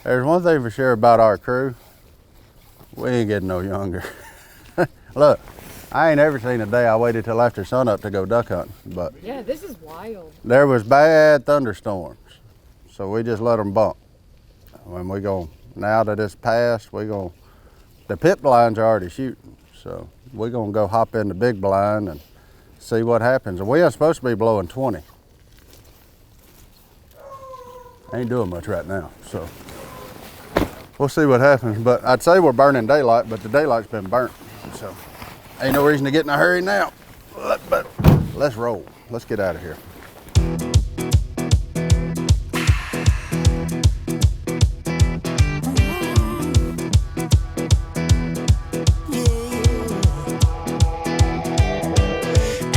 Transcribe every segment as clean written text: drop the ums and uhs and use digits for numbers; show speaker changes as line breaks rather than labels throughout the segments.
There's one thing for sure about our crew. We ain't getting no younger. Look, I ain't ever seen a day I waited till after sunup to go duck hunting, but
yeah, this is wild.
there was bad thunderstorms, so we just let them bump. When we go, now that it's passed, the pit blinds are already shooting, so we're gonna go hop in the big blind and see what happens. And we are supposed to be blowing 20. Ain't doing much right now, so we'll see what happens. But I'd say we're burning daylight, but the daylight's been burnt, so ain't no reason to get in a hurry now. But let's roll. Let's get out of here.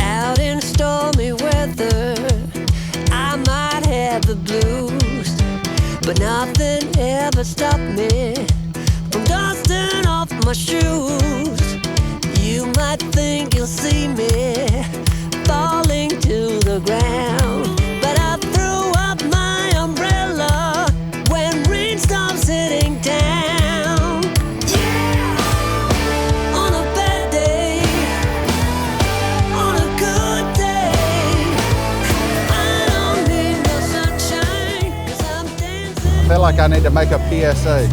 Out in stormy weather, I might have the blues, but nothing ever stopped me from dusting off my shoes. You might think you'll see me falling to the ground, but I threw up my umbrella when rain stops hitting town. Yeah! On a bad day, on a good day, I don't need no sunshine, 'cause I'm dancing.
I feel like I need to make a PSA.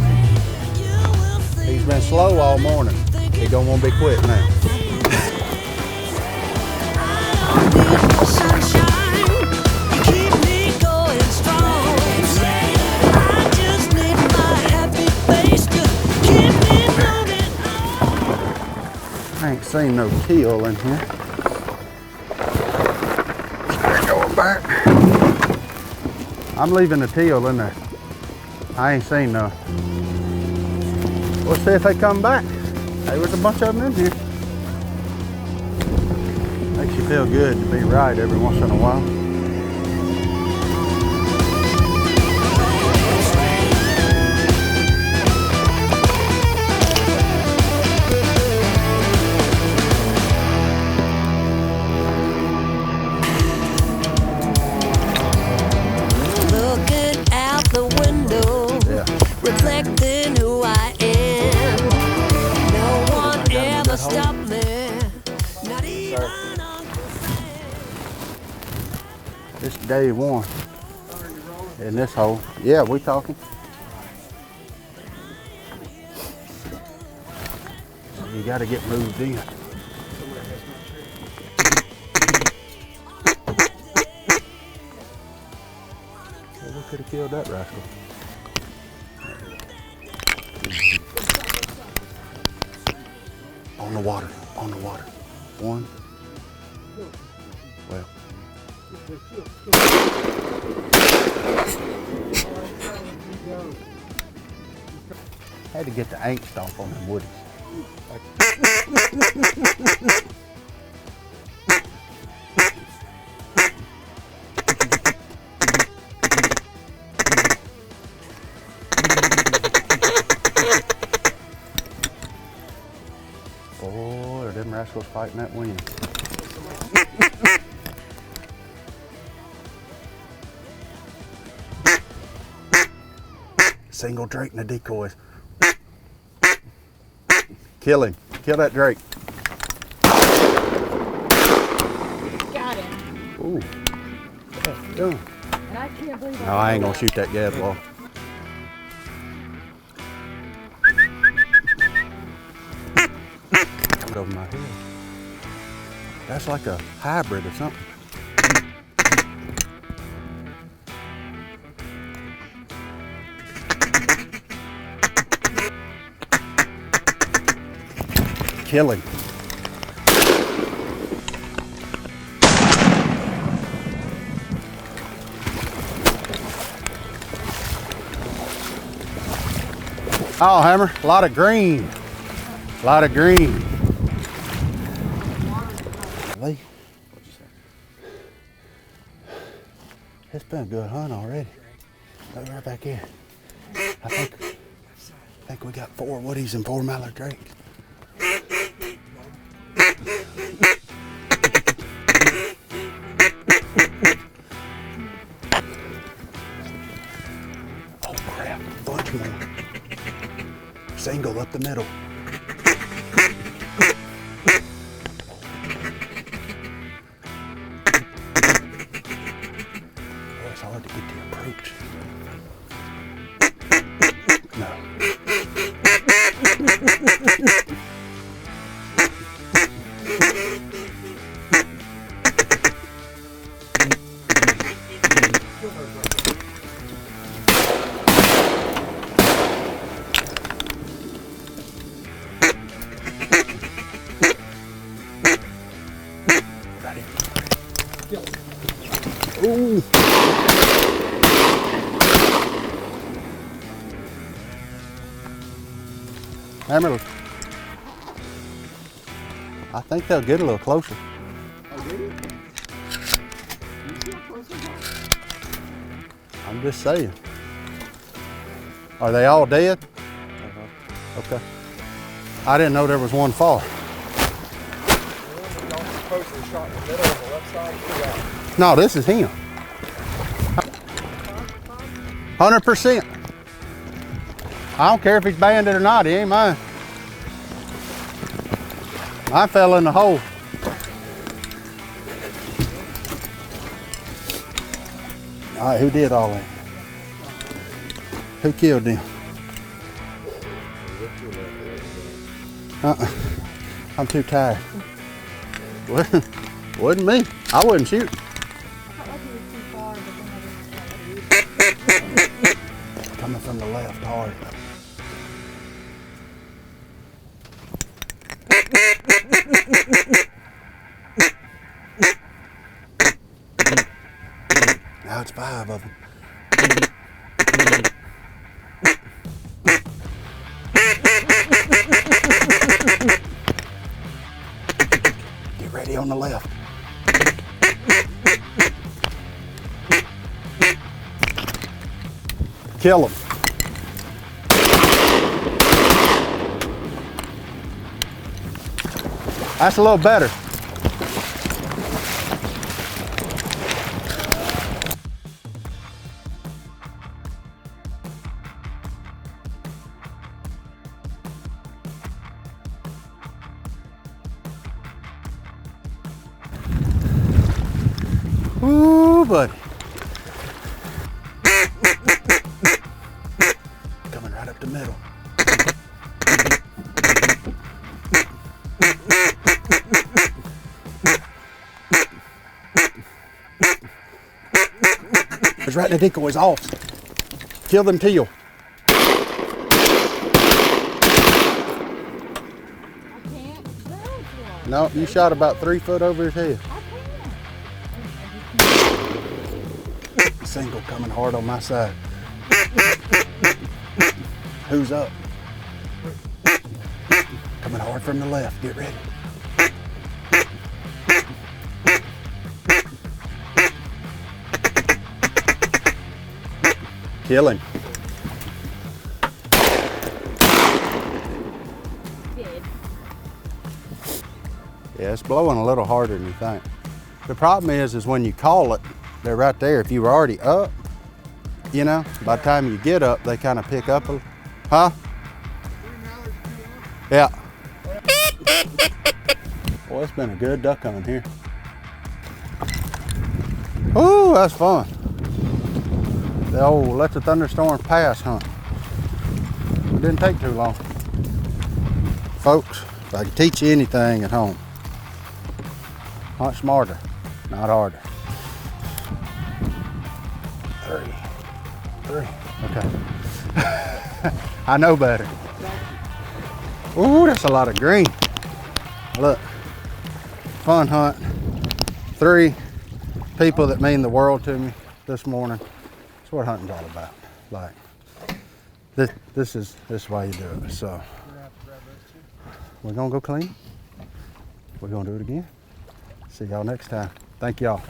You will see.
He's been slow all morning. He don't want to be quick now.
Sunshine, you keep me going strong. I just need my happy face to keep me moving on.
I ain't seen no teal in here. They're going back. I'm leaving the teal in there. I ain't seen none. We'll see if they come back. There was a bunch of them in here. Makes you feel good to be right every once in a while.
Looking out the window,
Yeah.
reflecting who I am. No one ever stopped me, not even Uncle Sam.
This day one in this hole. Yeah, we talking. You got to get moved in. Well, we could have killed that rascal. On the water, on the water. One. Well. Had to get the angst off on them woodies. Boy, are them rascals fighting that wind. Single drake in the decoys. Kill him. Kill that drake.
Got him.
Ooh. That's done.
And I can't believe
No, I ain't gonna shoot that gadwall. Coming over my head. That's like a hybrid or something. Kill him. Oh, Hammer, a lot of green. A lot of green. Lee, it's been a good hunt already. Look right back here. I think we got 4 woodies and 4 mallard drakes. Oh crap. bunch more. Single up the middle. Oh, it's hard to get the approach. No. Ooh. Hammer. I think they'll get a little closer.
Oh, did he? You see how close they got?
I'm just saying. Are they all dead? Okay. I didn't know there was one fall.
Shot in the middle on the left side.
No, this is him. 100%. I don't care if he's banded or not, he ain't mine. I fell in the hole. All right, who did all that? Who killed them? I'm too tired. Wasn't me. I wouldn't shoot.
I felt like he was too far, but then I didn't.
Coming from the left hard. Now it's 5 of them. Get ready on the left. Kill him. That's a little better. Ooh, buddy. Coming right up the middle. It's right in the decoys off. Kill them teal.
I can't.
No, you shot about 3 foot over his head.
I can't.
Single coming hard on my side. Who's up? Coming hard from the left. Get ready. Kill him.
Did.
Yeah, it's blowing a little harder than you think. The problem is when you call it, they're right there. If you were already up, you know, by the time you get up, they kind of pick up a, huh? Yeah. Boy, it's been a good duck hunting here. Ooh, that's fun. The old let the thunderstorms pass hunt. It didn't take too long. Folks, if I could teach you anything at home, hunt smarter, not harder. 3. Okay. I know better. Ooh, that's a lot of green. Look, fun hunt. 3 people that mean the world to me this morning. That's what hunting's all about. Like, this is why you do it. So, we're gonna go clean. We're gonna do it again. See y'all next time. Thank y'all.